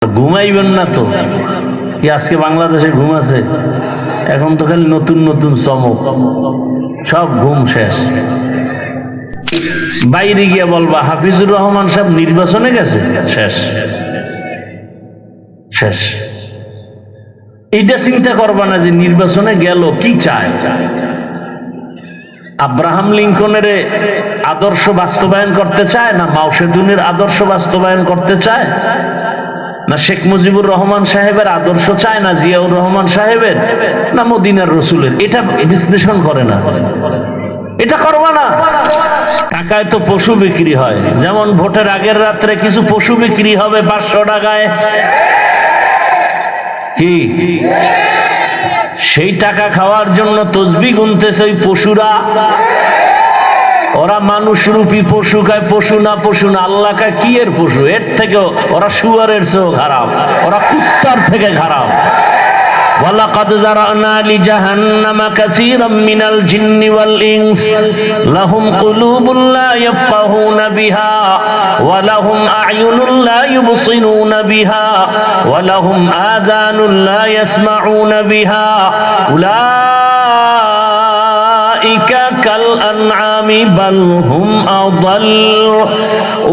ঘুমাইবেন না তো কি আজকে বাংলাদেশে ঘুম আছে? এখন তো খালি নতুন নতুন চমক, সব ঘুম শেষ। বাইরে গিয়ে বলবা হাফিজুর রহমান সাহেব নির্বাচনে গেছে, শেষ শেষ। এইটা চিন্তা করবা না যে নির্বাচনে গেল কি চায়। আব্রাহাম লিঙ্কনের আদর্শ বাস্তবায়ন করতে চায়, না মাও সেতুনের আদর্শ বাস্তবায়ন করতে চায়, না শেখ মুজিবুর রহমান সাহেবের আদর্শ চায়, না জিয়াউর রহমান সাহেবের, না মদিনার রসুলের? এটা বিশ্লেষণ করে না, এটা করবা না। টাকায় তো পশু বিক্রি হয়, যেমন ভোটের আগের রাত্রে কিছু পশু বিক্রি হবে 500 টাকায়, কি সেই টাকা খাওয়ার জন্য তসবিহ গুনতেছে ওই পশুরা। ওরা মানুষ রূপী পশু খায়, পশু না পশু না, আল্লাহ খায় কি এর পশু? এর থেকে ওরা শুয়ারের চেয়েও খারাপ, ওরা কুত্তার থেকে খারাপ। ওয়ালাকাদ যারানা লিজাহান্নামা কাসীরাম মিনাল জিন্নি ওয়াল ইনস লাহুম কুলুবুন লা ইয়াফকাহুনা বিহা ওয়া লাহুম আ'য়ুনুন লা ইউবসিরুনা বিহা ওয়া লাহুম আযানুন লা ইয়াসমাউনা বিহা উলাইকা কাল আনআমি বাল হুম আদাল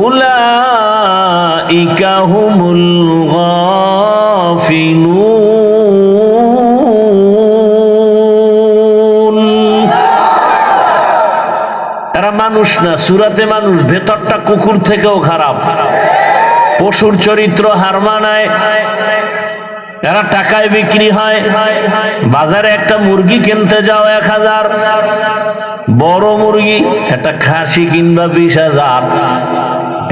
উলাইকা হুমুল গাফিলুন। এরা মানুষ না, সূরাতে মানুষ, ভেতরটা কুকুর থেকেও খারাপ, পশুর চরিত্র হার মানায়। এরা টাকায় বিক্রি হয়। বাজারে একটা মুরগি কিনতে যাও 1000, বড় মুরগি একটা খাসি কিনবা 20,000,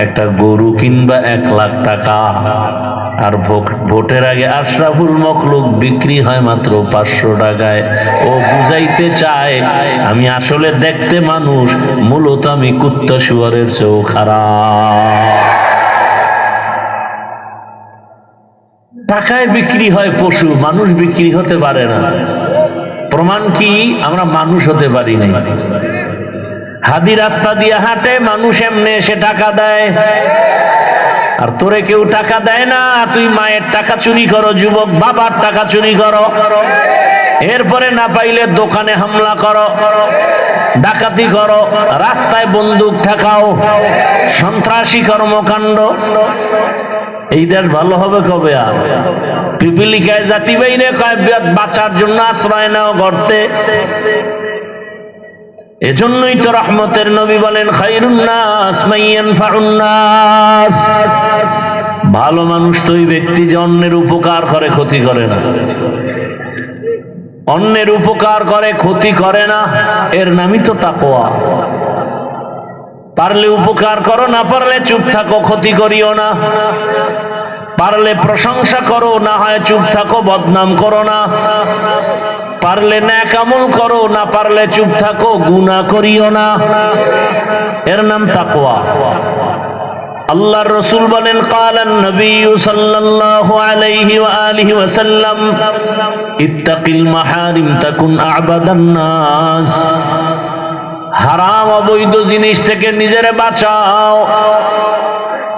একটা গরু কিনবা 1 লাখ টাকা। আর ভোটের আগে আশরাফুল মখলুক বিক্রি হয় মাত্র 500 টাকায়। ও বুঝাইতে চায় আমি আসলে দেখতে মানুষ, মূলত আমি কুত্তা শুয়ারের চেয়েও খারাপ। টাকায় বিক্রি হয় পশু, মানুষ বিক্রি হতে পারে না। প্রমাণ কি? আমরা মানুষ হতে পারি নাই। হাদি রাস্তা দিয়ে হাঁটে, মানুষ এমনি এসে টাকা দেয়, আর তোরে কেউ টাকা দেয় না। তুই মায়ের টাকা চুরি করো, যুবক, বাবার টাকা চুরি করো, এরপরে না পাইলে দোকানে হামলা করো, ডাকাতি করো, রাস্তায় বন্দুক ঠেকাও, সন্ত্রাসী কর্মকাণ্ড। এই দেশ ভালো হবে কবে? আর পিপিলিকায় জাতি বাইরে কয় বাঁচার জন্য আশ্রয় নাও গর্তে। এজন্যই তো রহমতের নবী বলেন খায়রুন নাস মান ইয়ানফাউন নাস। ভালো মানুষ তো ওই ব্যক্তি যে অন্যের উপকার করে, ক্ষতি করে না। অন্যের উপকার করে, ক্ষতি করে না, এর নামই তো তাকওয়া। পারলে উপকার করো, না পারলে চুপ থাকো, ক্ষতি করিও না। পারলে প্রশংসা করো, না হয় চুপ থাকো, বদনাম করো না। পারলে নেক আমল করো, না পারলে চুপ থাকো, গুনাহ করিও না। এর নাম তাকওয়া। আল্লাহর রাসূল বলেন ক্বালান নবী সাল্লাল্লাহু আলাইহি ওয়া আলিহি ওয়াসাল্লাম ইত্তাকিল মাহারিম তাকুন আ'বাদান নাস। হারাম অবৈধ জিনিস থেকে নিজেরে বাঁচাও,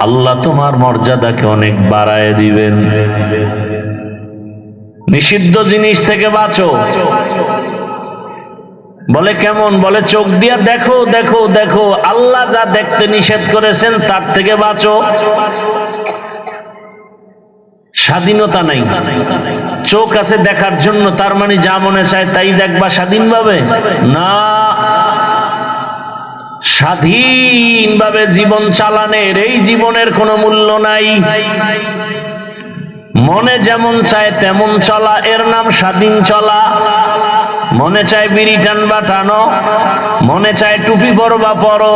আল্লাহ তোমার মর্যাদাকে অনেক বাড়ায় দিবেন। নিষিদ্ধ জিনিস থেকে বাঁচো। বলে কেমন? বলে চোখ দিয়া দেখো দেখো দেখো, আল্লাহ যা দেখতে নিষেধ করেছেন তার থেকে বাঁচো। স্বাধীনতা নাই, চোখ আছে দেখার জন্য, তার মানে যা মনে চায় তাই দেখবা স্বাধীনভাবে? না, স্বাধীনভাবে জীবন চালানের এই জীবনের কোনো মূল্য নাই। মনে যেমন চায় তেমন চলা, এর নাম স্বাধীন চলা। মনে চায় বিড়ি টানবা টানো, মনে চায় টুপি পরবা পরো,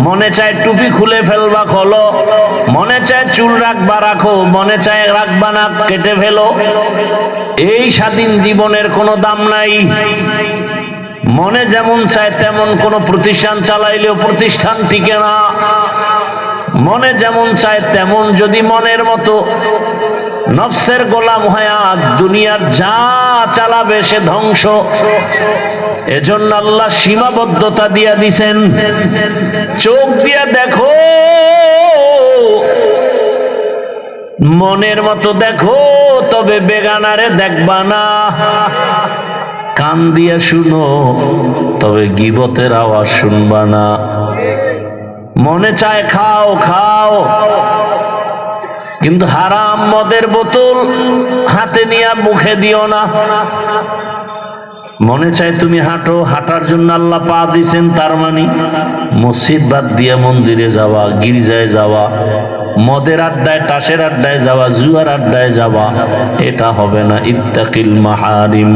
মনে চায় টুপি খুলে ফেলবা খোলো, মনে চায় চুল রাখবা রাখো, মনে চায় রাখবা না কেটে ফেলো। এই স্বাধীন জীবনের কোনো দাম নাই। মনে যেমন চায় তেমন কোন প্রতিষ্ঠান চালাইলেও প্রতিষ্ঠান টিকে না। মনে যেমন চায় তেমন যদি মনের মতো নফসের গোলাম হয়া দুনিয়ার যা চালাবে সে ধ্বংস। এজন্য আল্লাহ সীমাবদ্ধতা দিয়া দিছেন। চোখ দিয়া দেখো, মনের মতো দেখো তবে বেগানারে দেখবা না, কান দিয়ে শুনো তবে গীবতের আওয়াজ শুনবা না। মনে চায় খাও খাও, কিন্তু হারাম মদের বোতল হাতে নিয়ে মুখে দিও না। মনে চায় তুমি হাঁটো, হাঁটার জন্য আল্লাহ পা দিছেন, তার মানে মসজিদ বাদ দিয়ে মন্দিরে যাওয়া, গির্জায় যাওয়া, মদের আড্ডায় তাসের আড্ডায় যাওয়া, জুয়ার আড্ডায় যাওয়া, এটা হবে না। ইত্তাকিল মাহারিম।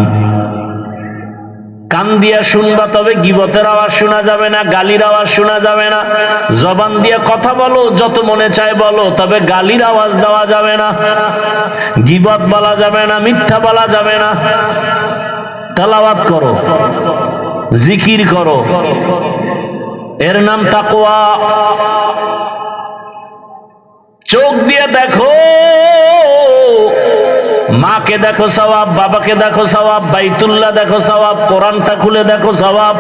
কান দিয়া শুনবা তবে গীবতের আওয়াজ শোনা যাবে না, গালির আওয়াজ শোনা যাবে না। জবান দিয়ে কথা বলো, যত মনে চায় বলো, তবে গালির আওয়াজ দেওয়া যাবে না, গীবত বলা যাবে না, মিথ্যা বলা যাবে না। তেলাওয়াত করো, জিকির করো, এর নাম তাকওয়া। চোখ দিয়ে দেখো, মাকে দেখো সওয়াব, বাবাকে দেখো সওয়াব, বাইতুল্লাহ দেখো সওয়াব, কোরআনটা খুলে দেখো সওয়াব।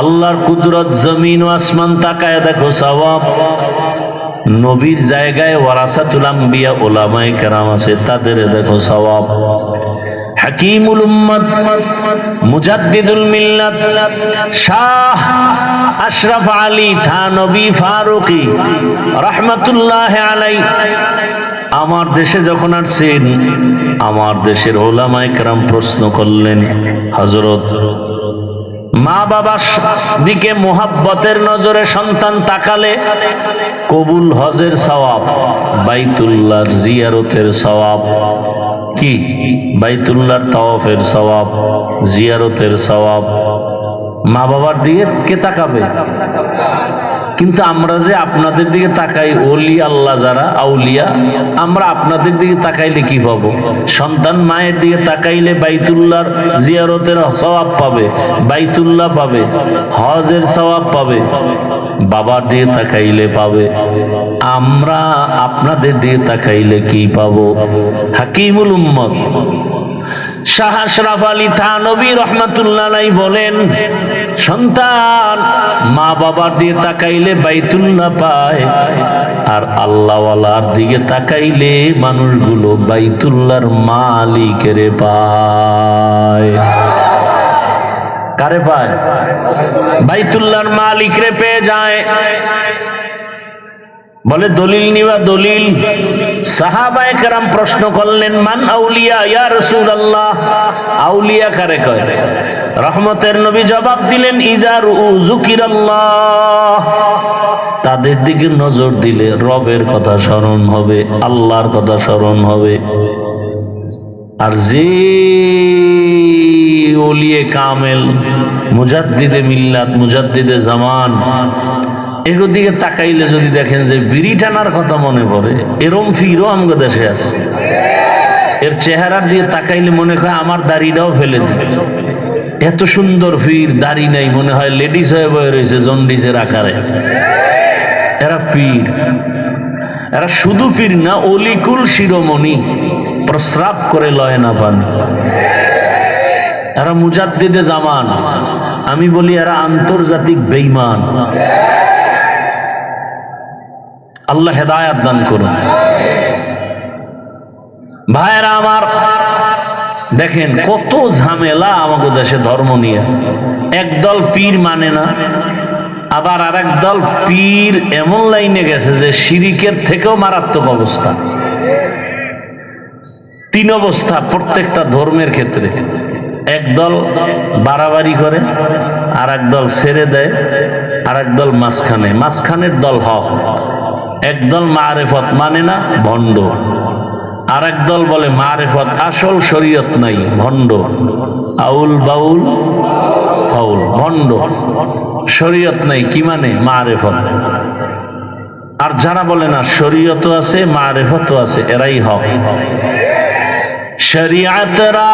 আল্লাহর কুদরত, জমিন ও আসমান তাকায় দেখো সওয়াব। নবীর জায়গায় ওয়ারাসাতুল আম্বিয়া উলামায়ে কেরাম আছে, তাদের দেখো সওয়াব। হাকিমুল উম্মত, মুজাদ্দিদুল মিল্লাত, শাহ আশরাফ আলী থানবী ফারুকী রাহমাতুল্লাহ আলাইহি আমার দেশে যখন আসছেন, আমার দেশের উলামায়ে কেরাম প্রশ্ন করলেন, হযরত মা বাবার দিকে মুহাব্বতের নজরে সন্তান তাকালে কবুল হজের সওয়াব, বাইতুল্লাহর জিয়ারতের সওয়াব, কি বাইতুল্লাহর তাওয়াফের সওয়াব, জিয়ারতের সওয়াব। মা বাবার দিকে কে তাকাবে? কিন্তু আমরা যে আপনাদের দিকে তাকাই, ওলি আল্লাহ যারা আউলিয়া, আমরা আপনাদের দিকে তাকাইলে কি পাবো? সন্তান মায়ের দিকে তাকাইলে বাইতুল্লাহর জিয়ারতের সওয়াব পাবে, বাইতুল্লাহ পাবে, হজের সওয়াব পাবে। বাবার দিকে তাকাইলে পাবে। আমরা আপনাদের দিকে তাকাইলে কি পাবো? হাকিমুল উম্মত শাহ আশরাফ আলী থানবী রাহমাতুল্লাহ আলাইহি বলেন, সন্তান মা বাবার দিকে তাকাইলে বাইতুল্লাহ পায়, আর আল্লাহওয়ালার দিকে তাকাইলে মানুষগুলো বাইতুল্লাহর মালিকের পায়। কারে পায়? বাইতুল্লাহর মালিকরে পেয়ে যায়। বলে দলিল নিবা, দলিল। সাহাবায়ে কেরাম প্রশ্ন করলেন, মান আউলিয়া ইয়া রাসূলুল্লাহ, আউলিয়া কারে কয়? রহমতের নবী জবাব দিলেন, ইজারু যুকিরাল্লাহ, তাদের দিকে নজর দিলে রবের কথা স্মরণ হবে, আল্লাহর কথা স্মরণ হবে। আর যে ওলিয়ে কামেল, মুজাদ্দিদে মিল্লাত, মুজাদ্দিদে জামান, এগুলোর দিকে তাকাইলে যদি দেখেন যে বিড়ি টানার কথা মনে পড়ে, এরম ফিরও আমগো দেশে আছে। এর চেহারার দিকে তাকাইলে মনে হয় আমার দাড়িটাও ফেলে দিবে, এত সুন্দর ফির, দাড়ি নাই, মনে হয় লেডিস হয়ে বয়ে রয়েছে জন্ডিসের আকারে। এরা পীর, এরা শুধু পীর না, অলিকুল শিরোমণি, প্রস্রাব করে লয় না পান। এরা মুজাদ্দিদে জামান, আমি বলি এরা আন্তর্জাতিক বেঈমান। আল্লাহ হেদায়াত দান করুন। ভাইরা আমার, দেখেন কত ঝামেলা আমাদের দেশে ধর্ম নিয়ে। একদল পীর মানে না, আবার আরেক দল পীর এমন লাইনে গেছে যে শিরিকের থেকেও মারাত্মক অবস্থা। তিন অবস্থা প্রত্যেকটা ধর্মের ক্ষেত্রে। একদল বাড়াবাড়ি করে, আর এক দল ছেড়ে দেয়, আর এক দল মাঝখানে। মাঝখানের দল হক। একদল মারেফত মানে না, ভণ্ড। আর এক দল বলে মারেফত, আসল শরীয়ত নাই, ভণ্ড। আউল বাউল ফাউল, ভণ্ড। শরীয়ত নাই, কি মানে? মারেফত। আর যারা বলে না শরীয়তও আছে মারেফতও আছে, এরাই হক। শরিয়াতরা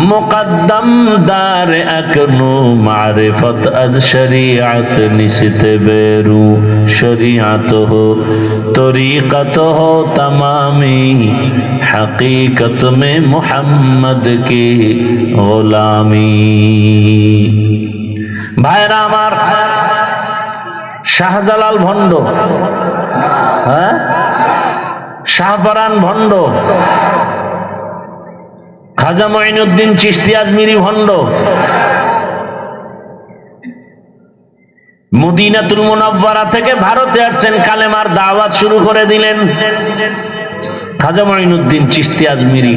মুকদ্দম দার আকনু, মারিফত আজ শরিয়াত নিসতে বেরু। শরিয়াত হো তরিকত হো তমামি, হकीकत में मोहम्मद की गुलामी। ভাইরা আমার, শাহজালাল ভণ্ড, হ্যাঁ শাহপরান ভণ্ড, খাজা মঈনুদ্দিন চিশতি আজমিরি ভণ্ড, মদিনাতুল মুনাওয়ারা থেকে ভারতে আসছেন, কালেমার দাওয়াত শুরু করে দিলেন খাজা মঈনুদ্দিন চিশতি আজমিরি,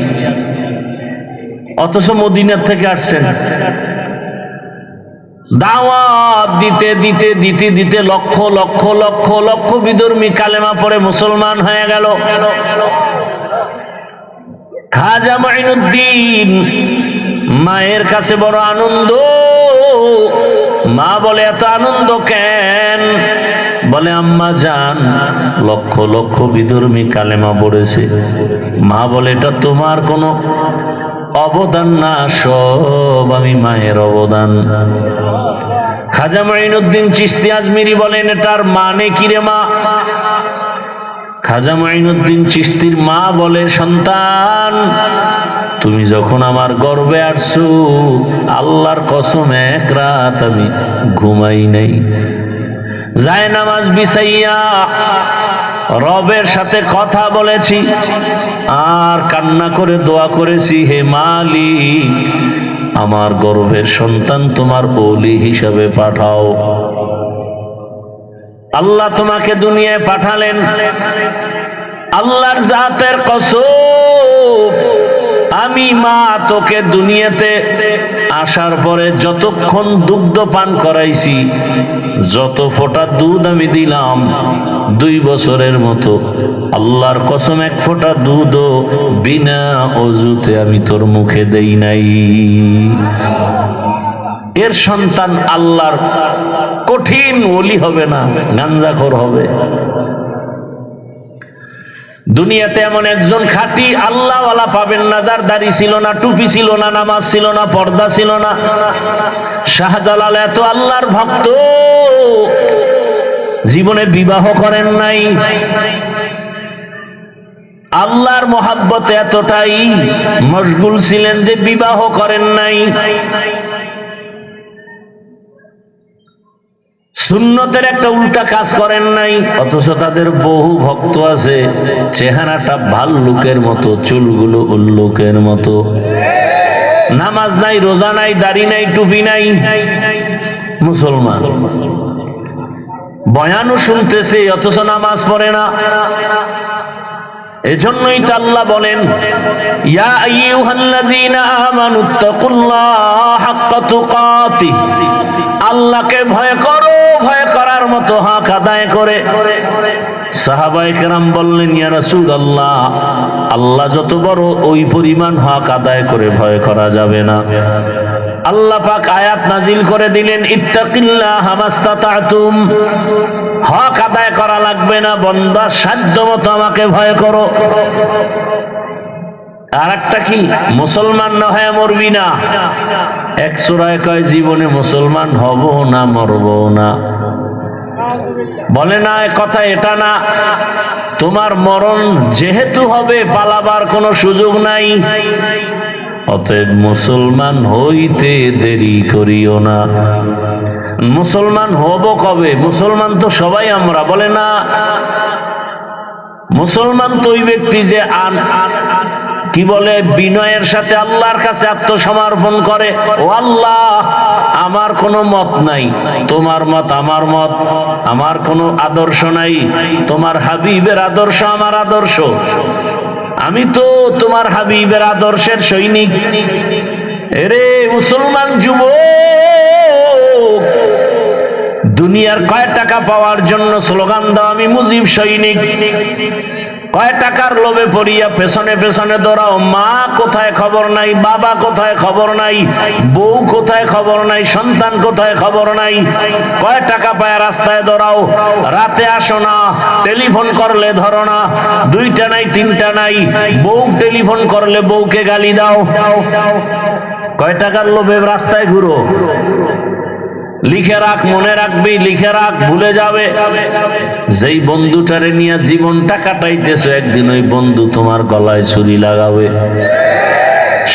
অথচ মদিনা থেকে আসছেন। দাওয়াত দিতে দিতে দিতে দিতে লক্ষ লক্ষ লক্ষ লক্ষ বিধর্মী কালেমা পড়ে মুসলমান হয়ে গেল। খাজা মঈনুদ্দিন মায়ের কাছে বড় আনন্দ। মা বলে, এত আনন্দ কেন? বলে, আম্মা জান, লক্ষ লক্ষ বিধর্মী কালেমা পড়েছে। মা বলে, এটা তোমার কোনো অবদান না, সব আমি মায়ের অবদান। খাজা মঈনুদ্দিন চিশতি আজমিরি বলেন, এটার মানে কি রে মা? খাজা মঈনুদ্দিন চিশতির মা বলে, সন্তান, তুমি যখন আমার গর্ভে আসছো, আল্লাহর কসম এক রাত আমি ঘুমাই নাই, যায় নামাজ বিছাইয়া রবের সাথে কথা বলেছি আর কান্না করে দোয়া করেছি, হে মালিক, আমার গর্ভের সন্তান তোমার ওলি হিসাবে পাঠাও। আল্লাহ তোমাকে দুনিয়ায় পাঠালেন, আল্লাহর জাতের কসম, আমি মা তোকে দুনিয়াতে আসার পরে যতক্ষণ দুগ্ধ পান করাইছি, যত ফোঁটা দুধ আমি দিলাম 2 বছরের মতো, আল্লাহর কসম এক ফোঁটা দুধও বিনা অজুতে আমি তোর মুখে দেই নাই। এর সন্তান আল্লাহর কঠিন ওলি হবে না, গাঞ্জাখোর হবে। দুনিয়াতে এমন একজন খাঁটি আল্লাহওয়ালা পাবেন না, যার দাড়ি ছিল না, টুপি ছিল না, নামাজ ছিল না, পর্দা ছিল না। শাহজালাল এত আল্লাহর ভক্ত, জীবনে বিবাহ করেন নাই, আল্লাহর মহাব্বতে এতটাই মশগুল ছিলেন যে বিবাহ করেন নাই। সুন্নতের একটা উল্টা কাজ করেন নাই, অথচ তাদের বহু ভক্ত আছে, চেহারাটা ভাল্লুকের মতো, চুলগুলো উল্লুকের মতো, নামাজ নাই, রোজা নাই, দাড়ি নাই, টুপি নাই, মুসলমান, বয়ানও শুনতেছে অথচ নামাজ পড়ে না। এজন্যই তো আল্লাহ বলেন, ইয়া আইয়ুহাল্লাযীনা আমানুত্তাকুল্লাহা হাক্কা তুকাতিহ, আল্লাহকে ভয় করো, ভয় করার মতো হক আদায় করে। সাহাবায়ে কেরাম বললেন, ইয়া রাসূলুল্লাহ, আল্লাহ যত বড় ওই পরিমাণ হক আদায় করে ভয় করা যাবে না। আল্লাহ পাক আয়াত নাজিল করে দিলেন, ইত্তাকিল্লাহা মাস্তাতা'তুম, হক আদায় করা লাগবে না, বান্দা সাধ্য মতো আমাকে ভয় করো। আর একটা কি, মুসলমান না হয়ে মরবি না। এক সূরায় কয়, জীবনে মুসলমান হব না, মরব না। বলে না, কথা এটা না, তোমার মরণ যেহেতু হবে, পালাবার কোনো সুযোগ নাই, অতএব মুসলমান হইতে দেরি করিও না। মুসলমান হব কবে? মুসলমান তো সবাই আমরা। বলে না, মুসলমান তো ওই ব্যক্তি যে কি বলে, বিনয়ের সাথে আল্লাহর কাছে আত্মসমর্পণ করে, ও আল্লাহ, আমার কোনো মত নাই, তোমার মত আমার মত, আমার কোনো আদর্শ নাই, তোমার হাবিবের আদর্শ আমার আদর্শ, আমি তো তোমার হাবিবের আদর্শের সৈনিক। এরে মুসলমান যুবক, দুনিয়ার কয় টাকা পাওয়ার জন্য স্লোগান দাও, আমি মুজিব সৈনিক। কয় টাকার লোভে পড়িয়া পেছনে পেছনে দৌড়াও, মা কোথায় খবর নাই, বাবা কোথায় খবর নাই, বউ কোথায় খবর নাই, সন্তান কোথায় খবর নাই। কয় টাকা পায় রাস্তায় দৌড়াও, রাতে আসো না, টেলিফোন করলে ধরো না, 2টা নাই 3টা নাই, বউ টেলিফোন করলে বউকে গালি দাও। কয় টাকার লোভে রাস্তায় ঘুরো। লিখে রাখ, মনে রাখবি, লিখে রাখ, ভুলে যাবে। যেই বন্ধুটারে নিয়ে জীবনটা কাটাইতেছো, একদিন ওই বন্ধু তোমার গলায় ছুরি লাগাবে।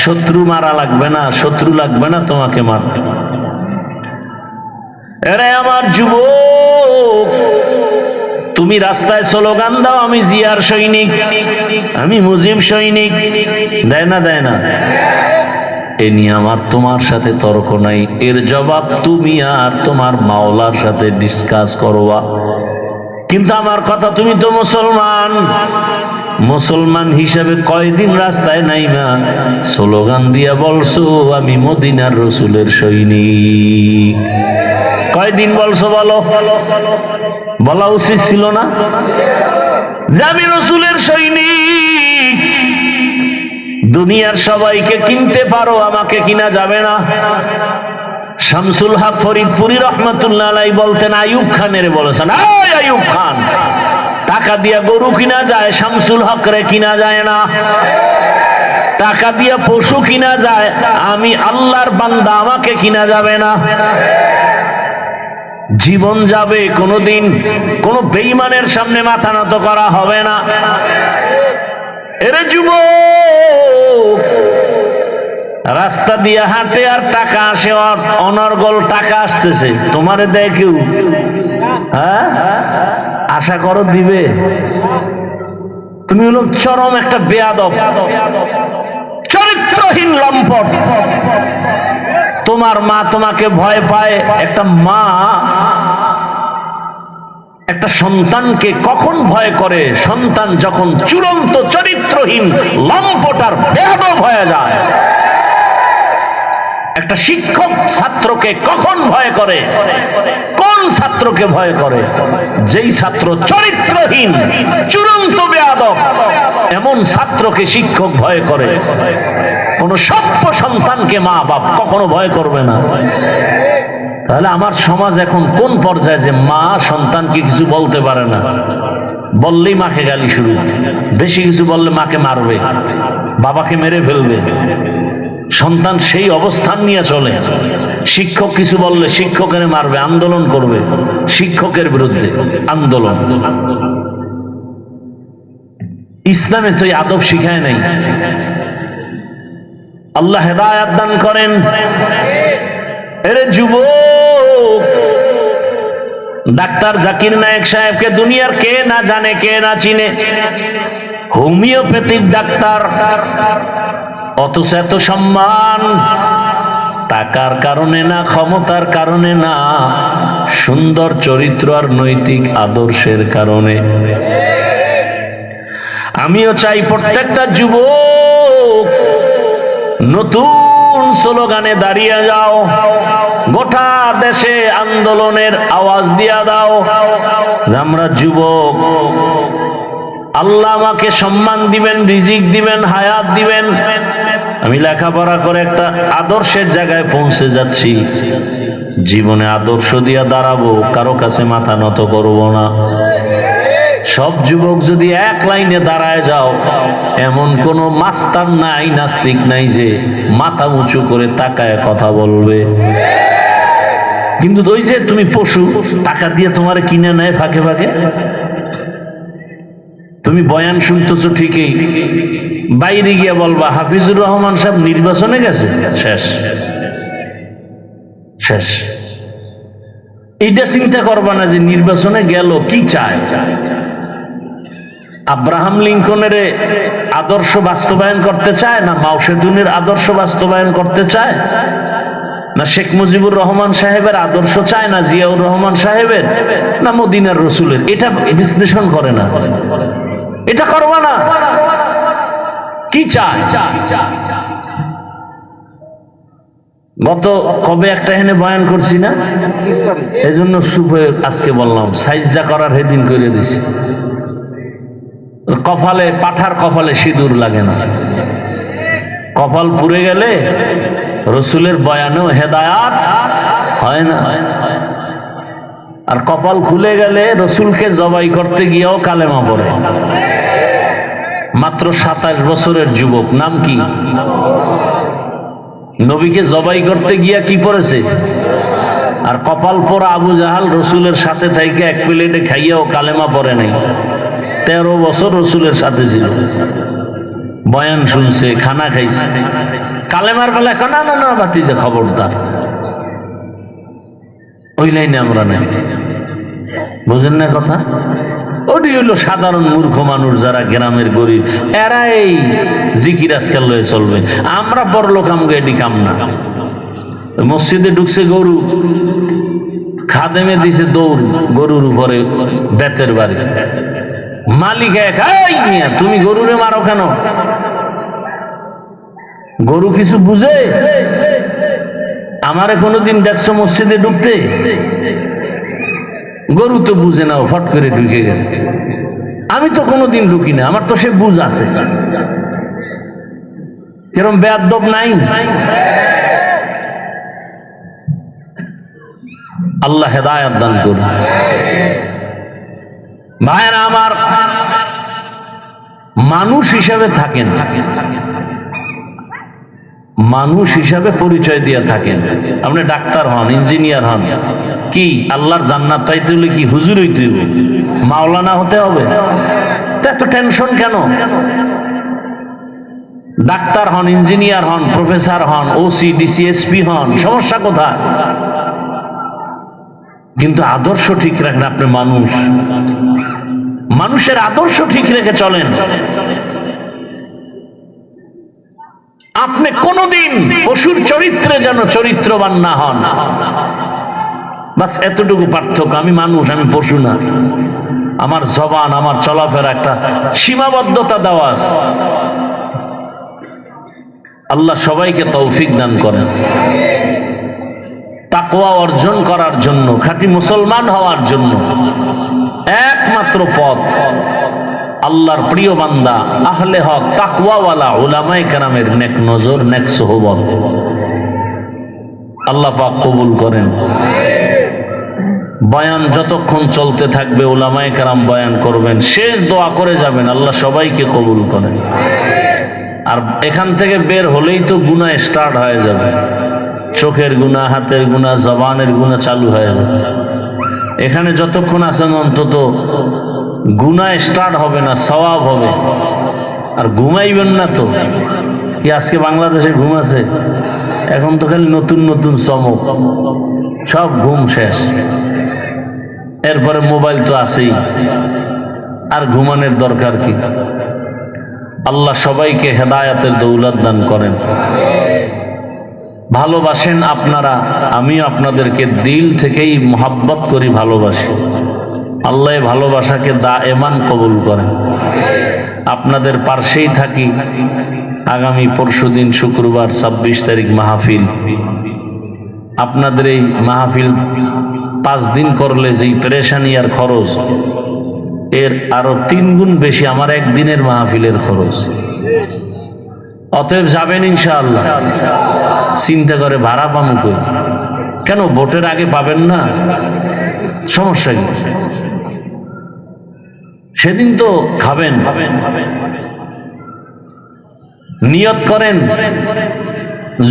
শত্রু মারা লাগবে না, শত্রু লাগবে না তোমাকে মারতে। এরে আমার যুবক, তুমি রাস্তায় স্লোগান দাও, আমি জিয়ার সৈনিক, আমি মুজিব সৈনিক, দেয় না দেয় না? এ নিয়ে আমার তোমার সাথে তর্ক নাই, এর জবাব তুমি আর তোমার মাওলার সাথে ডিসকাস করবা। কিন্তু আমার কথা, তুমি তো মুসলমান, মুসলমান হিসেবে কয়দিন রাস্তায় নাইমা স্লোগান দিয়া বলছো আমি মদিনার রসুলের সৈনিক? কয়দিন বলছো বলো? বলা উচিত ছিল না যে আমি রসুলের সৈনিক? দুনিয়ার সবাইকে কিনতে পারো, আমাকে কিনা যাবে না। শামসুল হক ফরিদপুরি রহমতুল্লাহ আলাইহি বলতেন, আইয়ুব খানের বলেছেন, এই আইয়ুব খান, টাকা দিয়া গরু কিনা যায়, শামসুল হক রে কিনা যায় না। টাকা দিয়া পশু কিনা যায়, আমি আল্লাহর বান্দা, আমাকে কিনা যাবে না। জীবন যাবে, কোনদিন কোন বেঈমানের সামনে মাথা নত করা হবে না। এরে যুবক, রাস্তা দিয়ে হাঁটে আর টাকা আসে, অনর্গল টাকা আসতেছে, তোমারে দেয় কেউ? হ্যাঁ, আশা করো দিবে? তুমি হলো চরম একটা বেয়াদব, চরিত্রহীন লম্পট। তোমার মা তোমাকে ভয় পায়। একটা মা একটা সন্তানকে কখন ভয় করে? সন্তান যখন চূড়ান্ত চরিত্রহীন লম্পট আর বেয়াদব হয়ে যায়। একটা শিক্ষক ছাত্রকে কখন ভয় করে? কোন ছাত্রকে ভয় করে? যেই ছাত্র চরিত্রহীন, চূড়ান্ত বেয়াদব, এমন ছাত্রকে শিক্ষক ভয় করে। কোন সভ্য সন্তানকে মা বাপ কখনো ভয় করবে না। তাহলে আমার সমাজ এখন কোন পর্যায়ে যে মা সন্তানকে কিছু বলতে পারে না, বললেই মাকে গালি শুরু, বেশি কিছু বললে মাকে মারবে, বাবাকে মেরে ফেলবে। সন্তান সেই অবস্থান নিয়ে চলে। শিক্ষক কিছু বললে শিক্ষকের মারবে, আন্দোলন করবে, শিক্ষকের বিরুদ্ধে আন্দোলন। ইসলামে তো এই আদব শিখায় নাই। আল্লাহ হেদায়াত দান করেন। এরে যুবক, ডাক্তার জাকির নায়েক সাহেবকে দুনিয়ার কে না জানে, কে না চিনে? হোমিওপ্যাথিক ডাক্তার, অথচ এত সম্মান। টাকার কারণে না, ক্ষমতার কারণে না, সুন্দর চরিত্র আর নৈতিক আদর্শের কারণে। আমিও চাই প্রত্যেকটা যুবক নতুন স্লোগানে দাঁড়িয়ে যাও, গোটা দেশে আন্দোলনের আওয়াজ দিয়া দাও যে আমরা যুবক, আল্লাহ আমাকে সম্মান দিবেন, রিজিক দিবেন, হায়াত দিবেন। আমি লেখাপড়া করে একটা আদর্শের জায়গায় পৌঁছে যাচ্ছি, জীবনে আদর্শ দিয়া দাঁড়াবো, কারো কাছে মাথা নত করব না। সব যুবক যদি এক লাইনে দাঁড়ায় যাও, এমন কোন মাস্তান নাই, নাস্তিক নাই যে মাথা উঁচু করে তাকায় কথা বলবে। কিন্তু ওই যে তুমি পশু, টাকা দিয়ে তোমার কিনে নেয় ফাঁকে ফাঁকে। তুমি বয়ান শুনতেছো ঠিকই, বাইরে গিয়ে বলবা হাফিজুর রহমান সাহেব নির্বাচনে গেছে, শেষ শেষ। এইটা চিন্তা করবা না যে নির্বাচনে গেল কি চায়। আব্রাহাম লিঙ্কনের আদর্শ বাস্তবায়ন করতে চায় না, মাও সেতুনের আদর্শ বাস্তবায়ন করতে চায় না, শেখ মুজিবুর রহমান সাহেবের আদর্শ চায় না, জিয়াউর রহমান সাহেবের না, মদিনার রসুলের? এটা বিশ্লেষণ করে না, এটা করবা না। কি চায়? গত কবে একটা এখানে বয়ান করছি না, এই জন্য আজকে বললাম সাইজা করার হেডিং করে দিছি। কপালে, পাঠার কপালে সিঁদুর লাগে না। কপাল পুড়ে গেলে রসুলের বয়ানেও হেদায়াত হয় না, আর কপাল খুলে গেলে রসুলকে জবাই করতে গিয়েও কালেমা পড়ে। মাত্র 27 বছরের যুবক, নাম কি? নবীকে জবাই করতে গিয়া কি পড়েছে? আর কপাল পোড়া আবু জাহাল রসুলের সাথে থেকে এক প্লেটে খাইয়াও কালেমা পড়ে নাই। 13 বছর রসুলের সাথে ছিল, বয়ান শুনছে, খানা খাইছে, কালেমার বেলা না না না বাতিজা, খবরদার, ওই লাইনে আমরা নাই। বুঝেন না কথা? ওটি হইল সাধারণ মূর্খ মানুষ যারা গ্রামের গরিব, এরা এই জিকির আজকাল লয়ে চলবে। আমরা বড়লোক, আমগো এটি কাম না। মসজিদে ঢুকছে গরু, খাদেমে দিছে দৌড় গরুর উপরে বেতের বাড়ি, মালিক এক, তুমি গরুরে মারো কেন? গরু কিছু বুঝে? আমারে কোনোদিন দেখছো মসজিদে ঢুকতে? গরু তো বুঝে না, ফট করে ঢুকে গেছে। আমি তো কোনোদিন ঢুকি না, আমার তো সে বুঝ আছে। কিরম বেয়াদব নাই? আল্লাহ হেদায়েত দান করুন। ভাইরা আমার, মানুষ হিসাবে থাকেন, মানুষ হিসাবে পরিচয় দিয়ে থাকেন। আপনি ডাক্তার হন, ইঞ্জিনিয়ার হন, কি আল্লাহর জান্নাত পাইতে হলে কি হুজুর হইতে হবে, মাওলানা হতে হবে? এত টেনশন কেন? ডাক্তার হন, ইঞ্জিনিয়ার হন, প্রফেসর হন, ওসি ডিসি এসপি হন, সমস্যা কোথায়? কিন্তু আদর্শ ঠিক রাখেন। আপনি মানুষ, মানুষের আদর্শ ঠিক রেখে চলেন। আপনি কোনদিন পশুর চরিত্রে যেন চরিত্রবান না হন। বাস এতটুকু পার্থক্য। আমি মানুষ, আমি পশু না। আমার জবান, আমার চলাফেরা একটা সীমাবদ্ধতা দেওয়া আছে। আল্লাহ সবাইকে তৌফিক দান করেন। তাকওয়া অর্জন করার জন্য, খাঁটি মুসলমান হওয়ার জন্য একমাত্র পথ আল্লাহর প্রিয় বান্দা, আহলে হক, তাকওয়াওয়ালা উলামায়ে কেরামের নেক নজর, নেক সোহবত। আল্লাহ পাক কবুল করেন। বয়ান যতক্ষণ চলতে থাকবে উলামায়ে কেরাম বয়ান করবেন, শেষ দোয়া করে যাবেন, আল্লাহ সবাইকে কবুল করেন। আর এখান থেকে বের হলেই তো গুনাহ স্টার্ট হয়ে যাবে। চোখের গুনাহ, হাতের গুনাহ, জবানের গুনাহ চালু হয়ে যাবে। এখানে যতক্ষণ আছেন অন্তত গুনাহ স্টার্ট হবে না, সওয়াব হবে। আর ঘুমাইবেন না তো। কি আজকে বাংলাদেশে ঘুম আছে? এখন তো খালি নতুন নতুন চমক, সব ঘুম শেষ। এরপরে মোবাইল তো আছেই, আর ঘুমানোর দরকার কি? আল্লাহ সবাইকে হেদায়েতের দৌলত দান করেন। ভালোবাসেন আপনারা, আমিও আপনাদেরকে দিল থেকেই মোহাব্বত করি, ভালোবাসি। আল্লাহ ভালোবাসাকে দায়েমান কবুল করেন। আপনাদের পার্শ্বেই থাকি। আগামী পরশুদিন শুক্রবার 26 তারিখ মাহফিল। আপনাদের এই মাহফিল 5 দিন করলে যেই পেরেশানি আর খরচ, এর আরো 3 গুণ বেশি আমার একদিনের মাহফিলের খরচ। অতএব যাবেন ইনশাআল্লাহ। চিন্তা করে ভাড়া পাবো কই? কেন ভোটের আগে পাবেন না? সমস্যা কি? সেদিন তো খাবেন। নিয়ত করেন,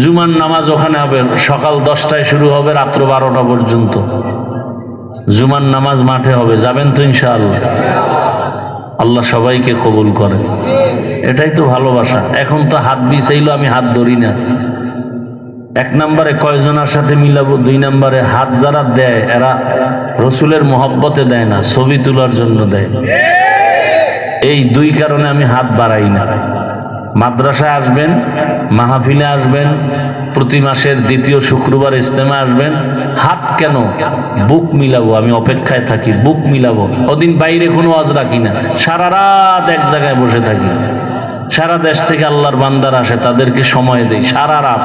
জুমার নামাজ ওখানে হবে, সকাল 10টায় শুরু হবে, রাত্র 12টা পর্যন্ত জুমার নামাজ মাঠে হবে। যাবেন তো ইনশাআল্লাহ? আল্লাহ সবাইকে কবুল করেন। এটাই তো ভালোবাসা। এখন তো হাত বিছাইলো, আমি হাত ধরি না। 1 নম্বরে কয়জনের সাথে মিলাবো, 2 নম্বরে হাত যারা দেয় এরা রসুলের মহব্বতে দেয় না, ছবি তোলার জন্য দেয়। এই 2 কারণে আমি হাত বাড়াই না। মাদ্রাসায় আসবেন, মাহফিলে আসবেন, প্রতি মাসের 2য় শুক্রবার ইজতেমা আসবেন। হাত কেন? বুক মিলাবো, আমি অপেক্ষায় থাকি, বুক মিলাবো। ওদিন বাইরে কোনো ওয়াজ রাখি না, সারা রাত এক জায়গায় বসে থাকি। সারা দেশ থেকে আল্লাহর বান্দার আসে, তাদেরকে সময় দেই সারা রাত।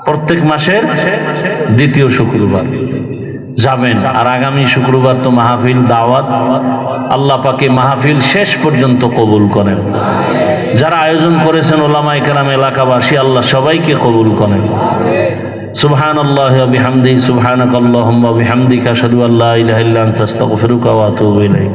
প্রত্যেক মাসের 2য় শুক্রবার যাবেন। আর আগামী শুক্রবার তো মাহফিল, দাওয়াত। আল্লাহ পাকে মাহফিল শেষ পর্যন্ত কবুল করেন। যারা আয়োজন করেছেন উলামায়ে কেরাম, এলাকাবাসী, আল্লাহ সবাইকে কবুল করেন। সুবহানাল্লাহি ওয়া বিহামদিহি, সুবহানাকাল্লাহুম্মা ওয়া বিহামদিকা, আশহাদু আল্লা ইলাহা ইল্লা আনতা, আস্তাগফিরুকা ওয়া আতুবু ইলাইক।